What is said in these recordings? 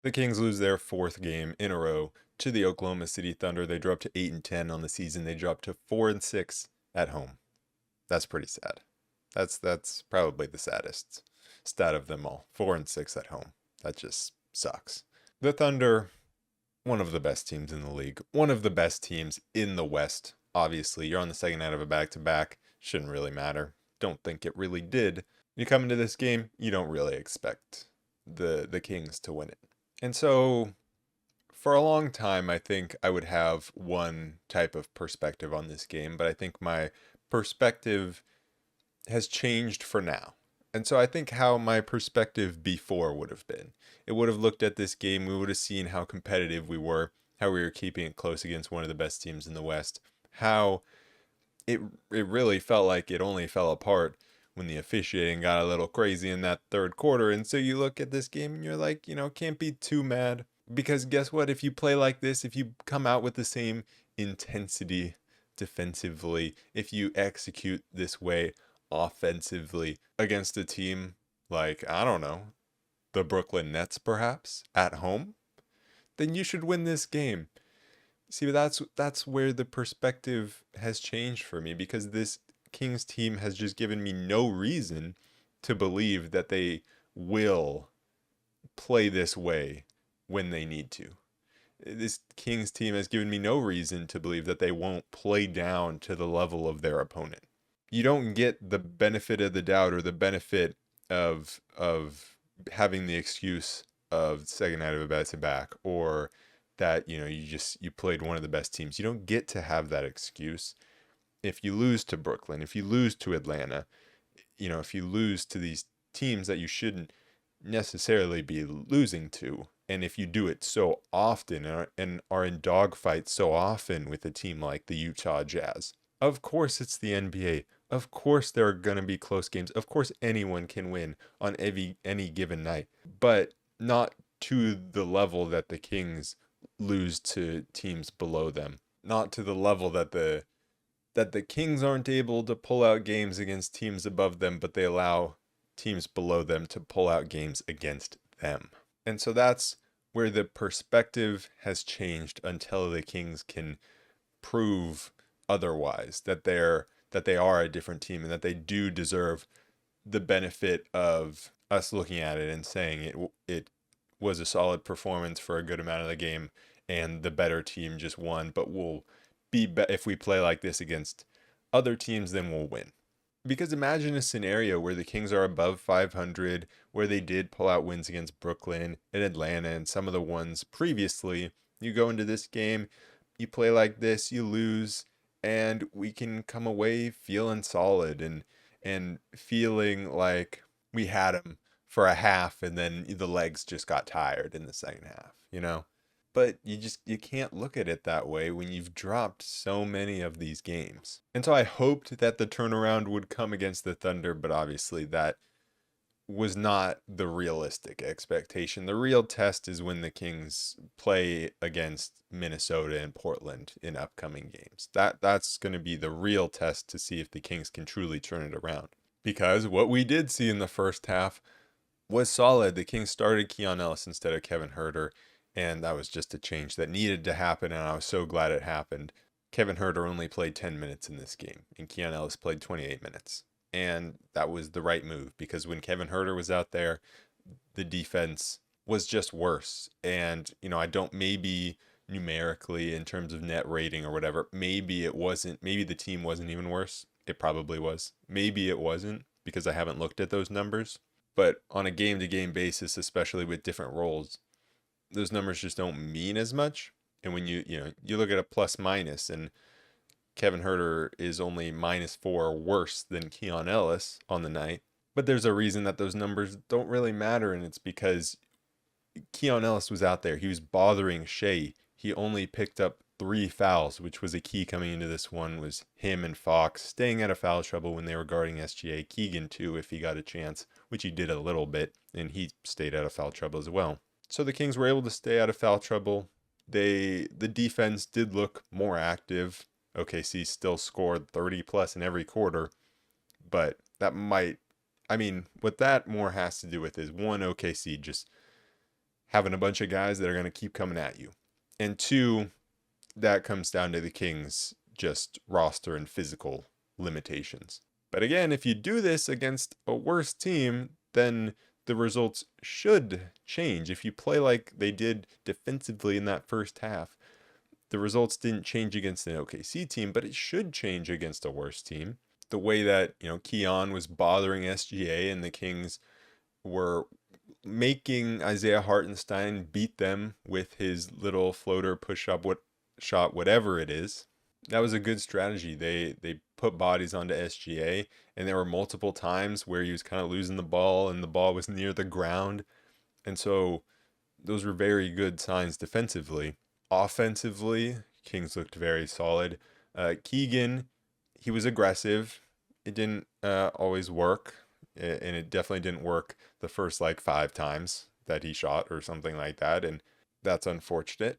The Kings lose their fourth game in a row to the Oklahoma City Thunder. They dropped to 8-10 on the season. They dropped to 4-6 at home. That's pretty sad. That's probably the saddest stat of them all. 4-6 at home. That just sucks. The Thunder, one of the best teams in the league, one of the best teams in the West. Obviously, you're on the second night of a back-to-back. Shouldn't really matter. Don't think it really did. You come into this game, you don't really expect the Kings to win it. And so for a long time, I think I would have one type of perspective on this game, but I think my perspective has changed for now. And so I think how my perspective before would have been. It would have looked at this game, we would have seen how competitive we were, how we were keeping it close against one of the best teams in the West, how it really felt like it only fell apart when the officiating got a little crazy in that third quarter. And so you look at this game and you're like, can't be too mad. Because guess what? If you play like this, if you come out with the same intensity defensively, if you execute this way offensively against a team like, I don't know, the Brooklyn Nets perhaps, at home, then you should win this game. See, that's where the perspective has changed for me, because this Kings team has just given me no reason to believe that they will play this way when they need to. This Kings team has given me no reason to believe that they won't play down to the level of their opponent. You don't get the benefit of the doubt or the benefit of having the excuse of second night of a back-to-back, or that you played one of the best teams. You don't get to have that excuse if you lose to Brooklyn, if you lose to Atlanta, if you lose to these teams that you shouldn't necessarily be losing to. And if you do it so often and are in dogfights so often with a team like the Utah Jazz. Of course it's the NBA. Of course there are going to be close games. Of course anyone can win on any given night. But not to the level that the Kings lose to teams below them. Not to the level that the Kings aren't able to pull out games against teams above them, but they allow teams below them to pull out games against them. And so that's where the perspective has changed until the Kings can prove otherwise, that they are a different team and that they do deserve the benefit of us looking at it and saying it was a solid performance for a good amount of the game and the better team just won, but we'll be if we play like this against other teams, then we'll win. Because imagine a scenario where the Kings are above 500, where they did pull out wins against Brooklyn and Atlanta and some of the ones previously. You go into this game, you play like this, you lose, and we can come away feeling solid and feeling like we had them for a half, and then the legs just got tired in the second half, But you can't look at it that way when you've dropped so many of these games. And so I hoped that the turnaround would come against the Thunder, but obviously that was not the realistic expectation. The real test is when the Kings play against Minnesota and Portland in upcoming games. That's going to be the real test to see if the Kings can truly turn it around. Because what we did see in the first half was solid. The Kings started Keon Ellis instead of Kevin Huerter. And that was just a change that needed to happen, and I was so glad it happened. Kevin Huerter only played 10 minutes in this game, and Keon Ellis played 28 minutes. And that was the right move, because when Kevin Huerter was out there, the defense was just worse. And, I don't, maybe numerically in terms of net rating or whatever, maybe the team wasn't even worse. It probably was. Maybe it wasn't, because I haven't looked at those numbers. But on a game-to-game basis, especially with different roles, those numbers just don't mean as much. And when you look at a plus minus, and Kevin Huerter is only -4 worse than Keon Ellis on the night. But there's a reason that those numbers don't really matter, and it's because Keon Ellis was out there. He was bothering Shea. He only picked up 3 fouls, which was a key coming into this one, was him and Fox staying out of foul trouble when they were guarding SGA. Keegan too, if he got a chance, which he did a little bit, and he stayed out of foul trouble as well. So the Kings were able to stay out of foul trouble. The defense did look more active. OKC still scored 30 plus in every quarter, but what that more has to do with is, one, OKC just having a bunch of guys that are going to keep coming at you. And two, that comes down to the Kings' just roster and physical limitations. But again, if you do this against a worse team, then the results should change. If you play like they did defensively in that first half, the results didn't change against an OKC team, but it should change against a worse team. The way that, Keon was bothering SGA and the Kings were making Isaiah Hartenstein beat them with his little floater push-up shot, whatever it is. That was a good strategy. They put bodies onto SGA, and there were multiple times where he was kind of losing the ball and the ball was near the ground. And so those were very good signs defensively. Offensively, Kings looked very solid. Keegan, he was aggressive. It didn't always work, and it definitely didn't work the first 5 times that he shot or something like that, and that's unfortunate.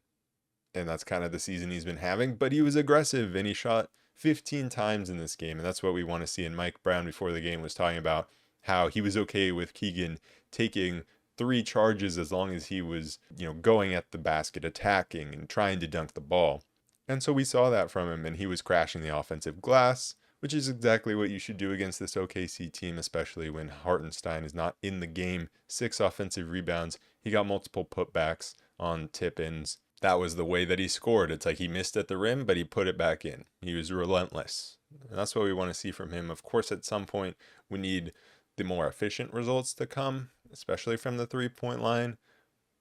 And that's kind of the season he's been having, but he was aggressive and he shot 15 times in this game, and that's what we want to see. And Mike Brown before the game was talking about how he was okay with Keegan taking 3 charges as long as he was, going at the basket, attacking and trying to dunk the ball. And so we saw that from him, and he was crashing the offensive glass, which is exactly what you should do against this OKC team, especially when Hartenstein is not in the game. 6 offensive rebounds. He got multiple putbacks on tip-ins. That was the way that he scored. It's like he missed at the rim, but he put it back in. He was relentless. And that's what we want to see from him. Of course, at some point, we need the more efficient results to come, especially from the 3-point line.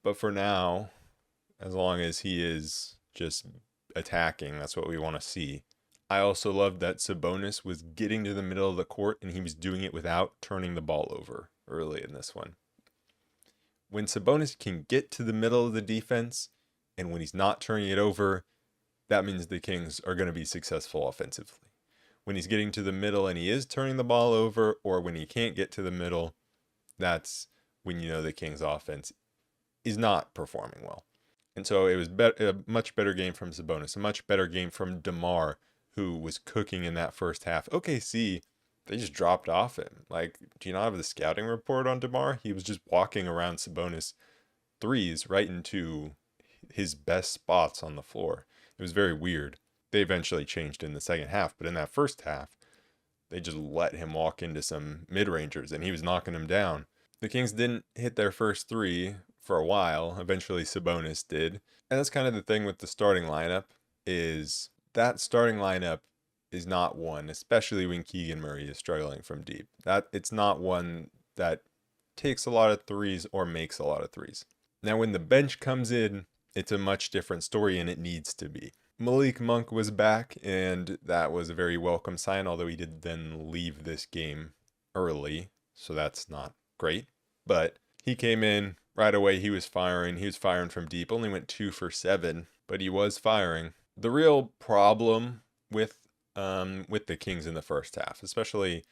But for now, as long as he is just attacking, that's what we want to see. I also loved that Sabonis was getting to the middle of the court, and he was doing it without turning the ball over early in this one. When Sabonis can get to the middle of the defense, and when he's not turning it over, that means the Kings are going to be successful offensively. When he's getting to the middle and he is turning the ball over, or when he can't get to the middle, that's when you know the Kings offense is not performing well. And so it was a much better game from Sabonis, a much better game from DeMar, who was cooking in that first half. OKC, they just dropped off him. Do you not have the scouting report on DeMar? He was just walking around Sabonis threes right into his best spots on the floor. It was very weird. They eventually changed in the second half, but in that first half, they just let him walk into some mid-rangers, and he was knocking them down. The Kings didn't hit their first 3 for a while. Eventually, Sabonis did. And that's kind of the thing with the starting lineup, is that starting lineup is not one, especially when Keegan Murray is struggling from deep. It's not one that takes a lot of threes or makes a lot of threes. Now, when the bench comes in, it's a much different story, and it needs to be. Malik Monk was back, and that was a very welcome sign, although he did then leave this game early, so that's not great. But he came in right away. He was firing. He was firing from deep. Only went 2 for 7, but he was firing. The real problem with the Kings in the first half, especially,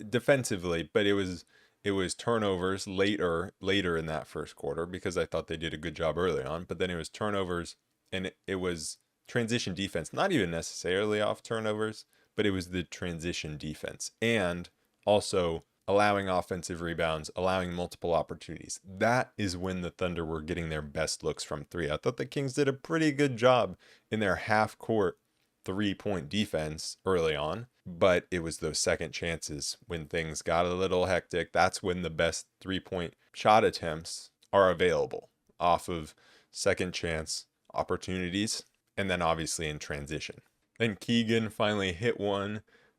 defensively, but it was turnovers later in that first quarter, because I thought they did a good job early on, but then it was turnovers, and it was transition defense, not even necessarily off turnovers, but it was the transition defense, and also allowing offensive rebounds, allowing multiple opportunities. That is when the Thunder were getting their best looks from 3. I thought the Kings did a pretty good job in their half-court 3-point defense early on, but it was those second chances when things got a little hectic. That's when the best 3-point shot attempts are available, off of second chance opportunities, and then obviously in transition. Then Keegan finally hit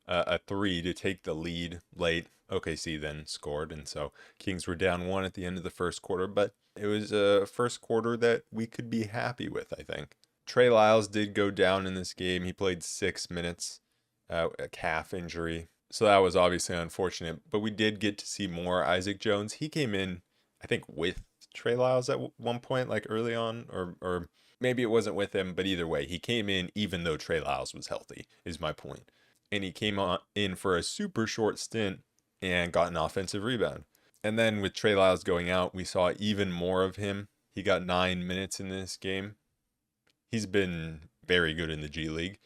a 3 to take the lead late. OKC then scored, and so Kings were down 1 at the end of the first quarter, but it was a first quarter that we could be happy with, I think. Trey Lyles did go down in this game. He played 6 minutes, a calf injury. So that was obviously unfortunate. But we did get to see more Isaac Jones. He came in, I think, with Trey Lyles at one point, early on, or maybe it wasn't with him. But either way, he came in even though Trey Lyles was healthy, is my point. And he came in for a super short stint and got an offensive rebound. And then with Trey Lyles going out, we saw even more of him. He got 9 minutes in this game. He's been very good in the G League,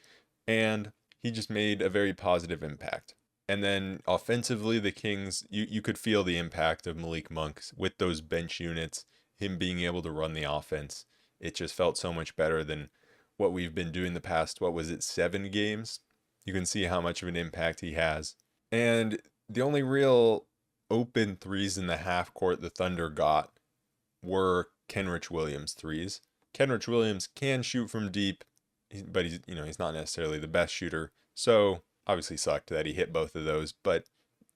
and he just made a very positive impact. And then offensively, the Kings, you could feel the impact of Malik Monk with those bench units him being able to run the offense, it just felt so much better than what we've been doing the past, what was it, 7 games? You can see how much of an impact he has. And the only real open threes in the half court the Thunder got were Kenrich Williams threes. Kenrich Williams can shoot from deep, but he's not necessarily the best shooter. So obviously sucked that he hit both of those, but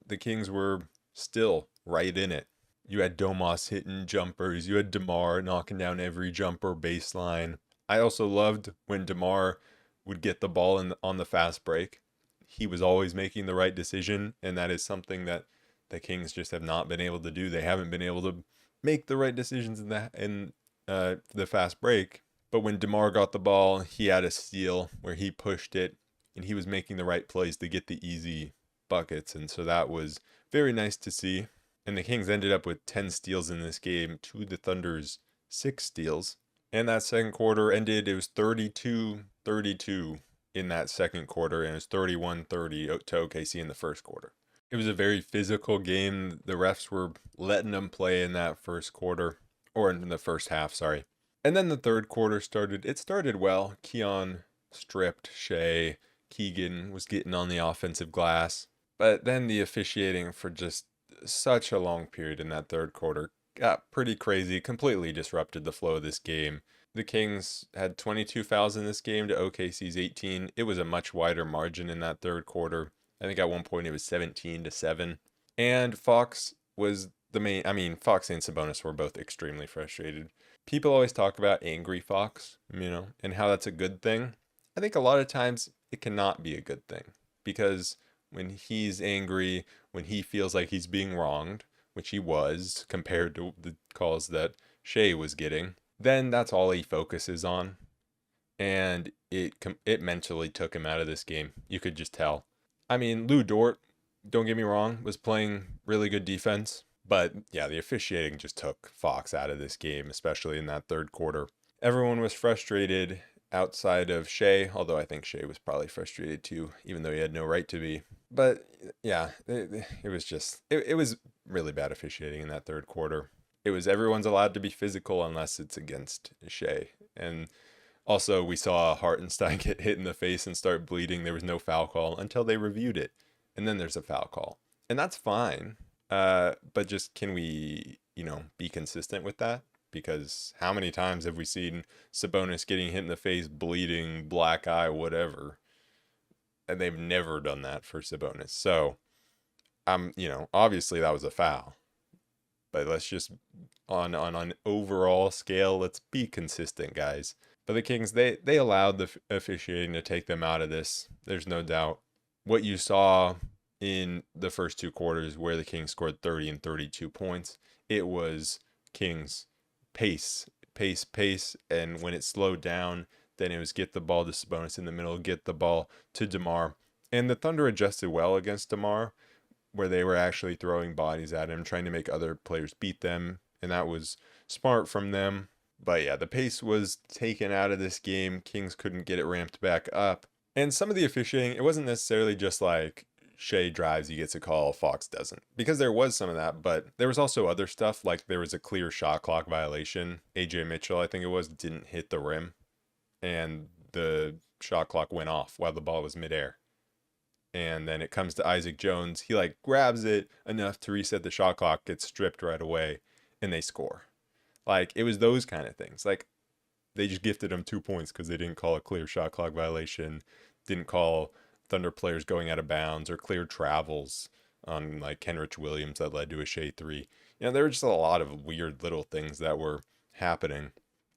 the Kings were still right in it. You had Domas hitting jumpers. You had DeMar knocking down every jumper baseline. I also loved when DeMar would get the ball on the fast break. He was always making the right decision, and that is something that the Kings just have not been able to do. They haven't been able to make the right decisions in the fast break. But when DeMar got the ball, he had a steal where he pushed it, and he was making the right plays to get the easy buckets. And so that was very nice to see. And the Kings ended up with 10 steals in this game to the Thunder's 6 steals. And that second quarter ended, it was 32-32 in that second quarter, and it was 31-30 to OKC in the first quarter. It was a very physical game. The refs were letting them play in that first quarter, or in the first half, sorry. And then the third quarter started. It started well. Keon stripped Shea. Keegan was getting on the offensive glass. But then the officiating for just such a long period in that third quarter got pretty crazy, completely disrupted the flow of this game. The Kings had 22 fouls in this game to OKC's 18. It was a much wider margin in that third quarter. I think at one point it was 17-7. And Fox was the main. Fox and Sabonis were both extremely frustrated. People always talk about angry Fox, and how that's a good thing. I think a lot of times it cannot be a good thing, because when he's angry, when he feels like he's being wronged, which he was compared to the calls that Shea was getting, then that's all he focuses on. And it mentally took him out of this game. You could just tell. Lou Dort, don't get me wrong, was playing really good defense. But yeah, the officiating just took Fox out of this game, especially in that third quarter. Everyone was frustrated outside of Shea, although I think Shea was probably frustrated too, even though he had no right to be. But yeah, it was really bad officiating in that third quarter. It was everyone's allowed to be physical unless it's against Shea. And also we saw Hartenstein get hit in the face and start bleeding. There was no foul call until they reviewed it. And then there's a foul call. And that's fine. But just can we, be consistent with that? Because how many times have we seen Sabonis getting hit in the face, bleeding, black eye, whatever? And they've never done that for Sabonis. So, obviously that was a foul. But let's just, on an overall scale, let's be consistent, guys. But the Kings, they allowed the officiating to take them out of this. There's no doubt. What you saw in the first 2 quarters where the Kings scored 30 and 32 points, it was Kings pace. And when it slowed down, then it was get the ball to Sabonis in the middle, get the ball to DeMar. And the Thunder adjusted well against DeMar, where they were actually throwing bodies at him, trying to make other players beat them. And that was smart from them. But yeah, the pace was taken out of this game. Kings couldn't get it ramped back up. And some of the officiating, it wasn't necessarily just like Shea drives, he gets a call, Fox doesn't. Because there was some of that, but there was also other stuff, like there was a clear shot clock violation. AJ Mitchell, I think it was, didn't hit the rim. And the shot clock went off while the ball was midair. And then it comes to Isaac Jones. He grabs it enough to reset the shot clock, gets stripped right away, and they score. It was those kind of things. They just gifted him 2 points because they didn't call a clear shot clock violation, didn't call Thunder players going out of bounds, or clear travels on Kenrich Williams that led to a Shea 3. There were just a lot of weird little things that were happening.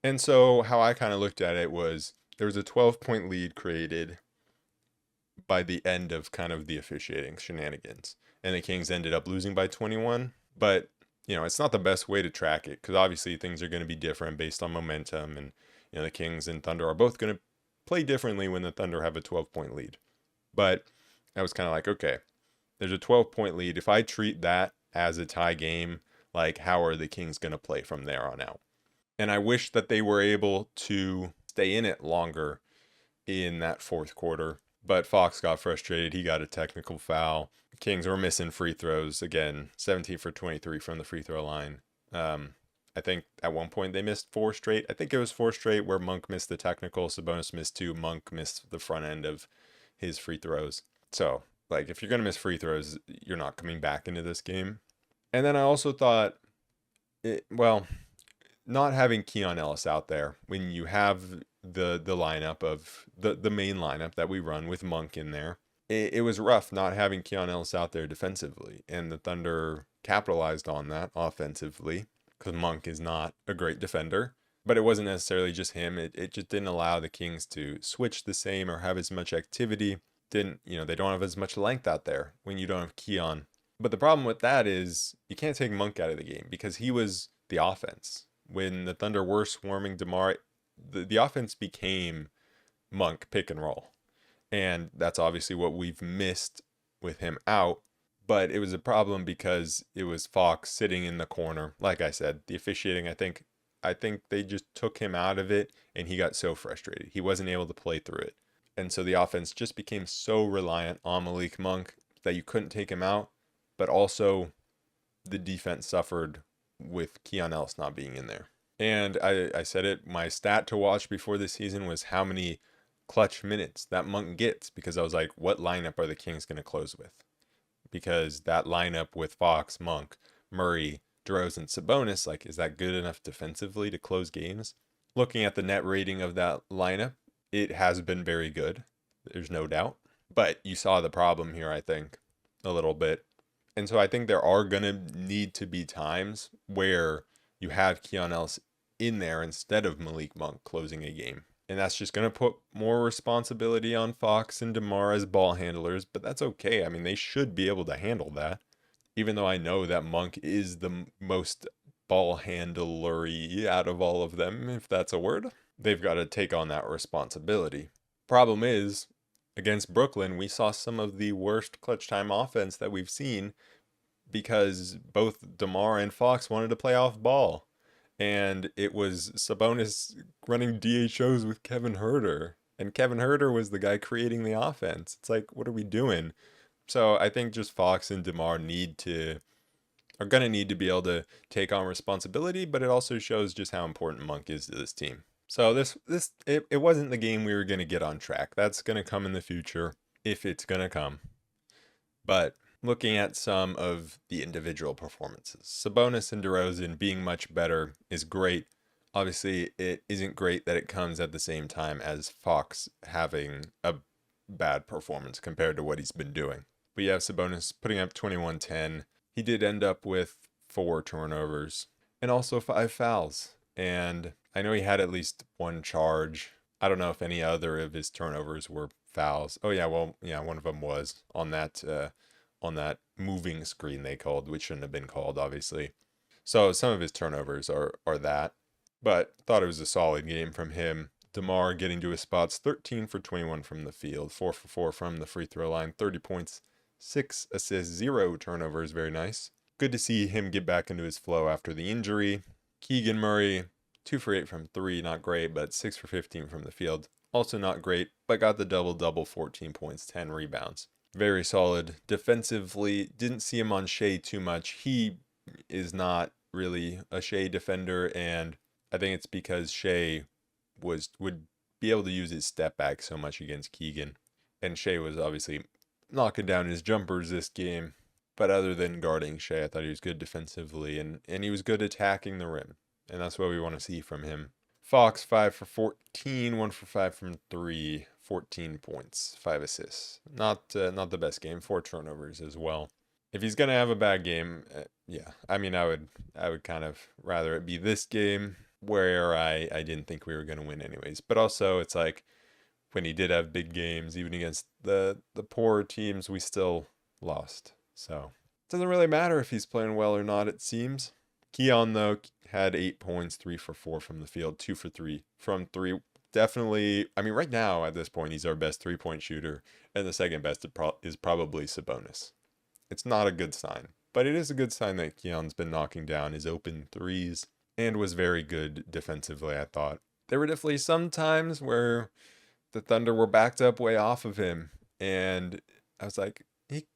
And so how I kind of looked at it was there was a 12-point lead created by the end of kind of the officiating shenanigans. And the Kings ended up losing by 21. But, it's not the best way to track it, because obviously things are going to be different based on momentum. And, the Kings and Thunder are both going to play differently when the Thunder have a 12-point lead. But I was kind of okay, there's a 12-point lead. If I treat that as a tie game, how are the Kings going to play from there on out? And I wish that they were able to stay in it longer in that fourth quarter. But Fox got frustrated. He got a technical foul. Kings were missing free throws. Again, 17 for 23 from the free throw line. I think at one point they missed 4 straight. I think it was 4 straight where Monk missed the technical, Sabonis missed 2, Monk missed the front end of his free throws. So, like, if you're going to miss free throws, you're not coming back into this game. And then I also thought, not having Keon Ellis out there when you have the lineup of the main lineup that we run with Monk in there, it was rough not having Keon Ellis out there defensively. And the Thunder capitalized on that offensively because Monk is not a great defender. But it wasn't necessarily just him. It just didn't allow the Kings to switch the same or have as much activity. They don't have as much length out there when you don't have Keon. But the problem with that is you can't take Monk out of the game because he was the offense. When the Thunder were swarming DeMar, the offense became Monk pick and roll. And that's obviously what we've missed with him out. But it was a problem because it was Fox sitting in the corner. Like I said, the officiating, I think they just took him out of it and he got so frustrated. He wasn't able to play through it. And so the offense just became so reliant on Malik Monk that you couldn't take him out. But also the defense suffered with Keon Ellis not being in there. And I said it, my stat to watch before this season was how many clutch minutes that Monk gets, because I was like, what lineup are the Kings going to close with? Because that lineup with Fox, Monk, Murray, DeRozan, Sabonis, like, is that good enough defensively to close games? Looking at the net rating of that lineup, it has been very good. There's no doubt. But you saw the problem here, I think, a little bit. And so I think there are going to need to be times where you have Keon Ellis in there instead of Malik Monk closing a game. And that's just going to put more responsibility on Fox and DeMar as ball handlers, but that's okay. I mean, they should be able to handle that. Even though I know that Monk is the most ball handlery out of all of them, if that's a word. They've got to take on that responsibility. Problem is, against Brooklyn, we saw some of the worst clutch time offense that we've seen because both DeMar and Fox wanted to play off ball. And it was Sabonis running DHOs with Kevin Huerter. And Kevin Huerter was the guy creating the offense. It's like, what are we doing? So I think just Fox and DeMar are going to need to be able to take on responsibility, but it also shows just how important Monk is to this team. So it wasn't the game we were going to get on track. That's going to come in the future if it's going to come. But looking at some of the individual performances, Sabonis and DeRozan being much better is great. Obviously, it isn't great that it comes at the same time as Fox having a bad performance compared to what he's been doing. We have Sabonis putting up 21-10. He did end up with 4 turnovers and also 5 fouls. And I know he had at least 1 charge. I don't know if any other of his turnovers were fouls. Oh yeah, one of them was on that moving screen they called, which shouldn't have been called, obviously. So some of his turnovers are that. But thought it was a solid game from him. DeMar getting to his spots, 13 for 21 from the field, 4 for 4 from the free throw line, 30 points, 6 assists, 0 turnovers, very nice. Good to see him get back into his flow after the injury. Keegan Murray, 2 for 8 from 3, not great, but 6 for 15 from the field. Also not great, but got the double-double, 14 points, 10 rebounds. Very solid. Defensively, didn't see him on Shea too much. He is not really a Shea defender, and I think it's because Shea would be able to use his step back so much against Keegan. And Shea was obviously knocking down his jumpers this game. But other than guarding Shea, I thought he was good defensively, and he was good attacking the rim. And that's what we want to see from him. Fox, 5 for 14, 1 for 5 from 3, 14 points, 5 assists. Not the best game, 4 turnovers as well. If he's going to have a bad game, yeah. I mean, I would kind of rather it be this game where I didn't think we were going to win anyways. But also, it's like when he did have big games, even against the poorer teams, we still lost. So it doesn't really matter if he's playing well or not, it seems. Keon, though, had 8 points, 3 for 4 from the field, 2 for 3 from 3. Definitely, I mean, right now at this point, he's our best 3-point shooter, and the second best is probably Sabonis. It's not a good sign, but it is a good sign that Keon's been knocking down his open threes and was very good defensively, I thought. There were definitely some times where the Thunder were backed up way off of him, and I was like,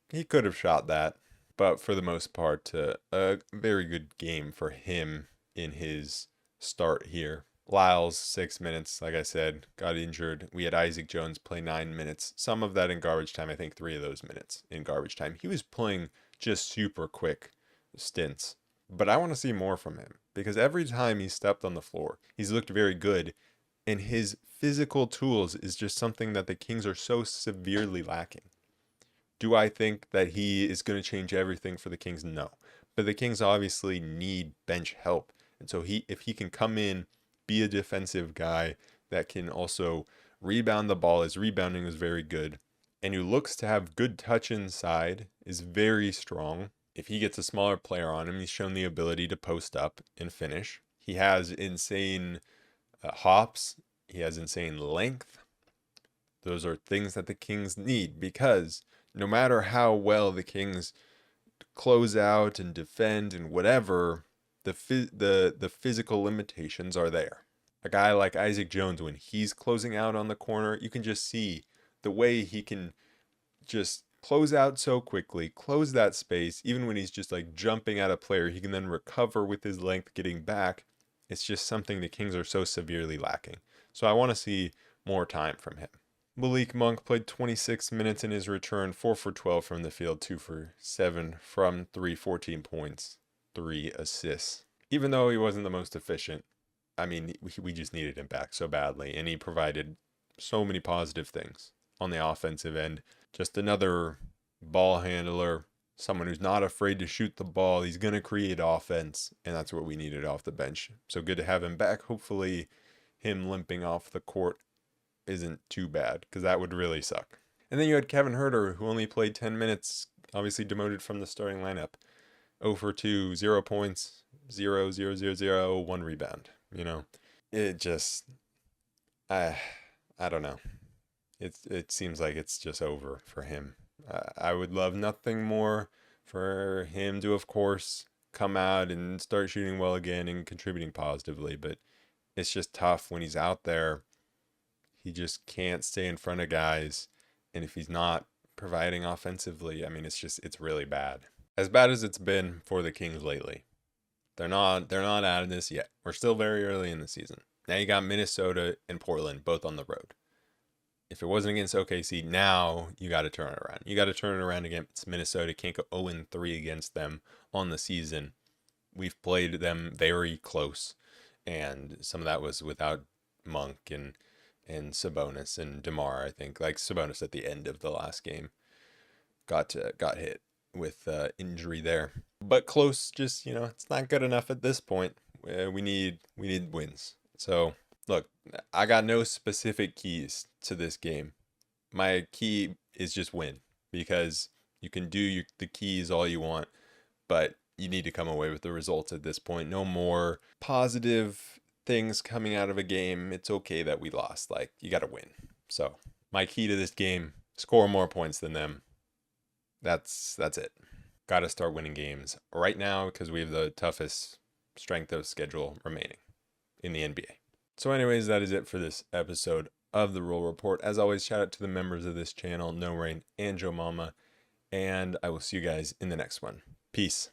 he could have shot that. But for the most part, a very good game for him in his start here. Lyles, 6 minutes, like I said, got injured. We had Isaac Jones play 9 minutes. Some of that in garbage time. I think 3 of those minutes in garbage time. He was playing just super quick stints. But I want to see more from him because every time he stepped on the floor, he's looked very good. And his physical tools is just something that the Kings are so severely lacking. Do I think that he is going to change everything for the Kings? No. But the Kings obviously need bench help. And so if he can come in, be a defensive guy that can also rebound the ball. His rebounding is very good. And who looks to have good touch inside, is very strong. If he gets a smaller player on him, he's shown the ability to post up and finish. He has insane hops. He has insane length. Those are things that the Kings need because no matter how well the Kings close out and defend and whatever, the physical limitations are there. A guy like Isaac Jones, when he's closing out on the corner, you can just see the way he can just close out so quickly, close that space. Even when he's just like jumping at a player, he can then recover with his length getting back. It's just something the Kings are so severely lacking. So I want to see more time from him. Malik Monk played 26 minutes in his return, 4 for 12 from the field, 2 for 7 from 3, 14 points, 3 assists. Even though he wasn't the most efficient, I mean, we just needed him back so badly, and he provided so many positive things on the offensive end. Just another ball handler, someone who's not afraid to shoot the ball. He's going to create offense, and that's what we needed off the bench. So good to have him back. Hopefully him limping off the court isn't too bad, because that would really suck. And then you had Kevin Huerter, who only played 10 minutes, obviously demoted from the starting lineup. 0 for 2, 0 points, 0, 0, 0, 0, 1 rebound. You know, it just, I don't know. It seems like it's just over for him. I would love nothing more for him to, of course, come out and start shooting well again and contributing positively, but it's just tough when he's out there. He just can't stay in front of guys, and if he's not providing offensively, I mean, it's really bad. As bad as it's been for the Kings lately. They're not out of this yet. We're still very early in the season. Now you got Minnesota and Portland both on the road. If it wasn't against OKC, now you got to turn it around. You got to turn it around against Minnesota. Can't go 0-3 against them on the season. We've played them very close, and some of that was without Monk and Sabonis and DeMar. I think like Sabonis at the end of the last game got hit with injury there, but close. Just it's not good enough at this point. We need wins. So look, I got no specific keys to this game. My key is just win, because you can do the keys all you want, but you need to come away with the results at this point. No more positive things coming out of a game. It's okay that we lost. Like, you got to win. So my key to this game: score more points than them. That's it. Got to start winning games right now, because we have the toughest strength of schedule remaining in the NBA. So anyways, that is it for this episode of the Roll Report. As always, shout out to the members of this channel, No Rain and Joe Mama, and I will see you guys in the next one. Peace.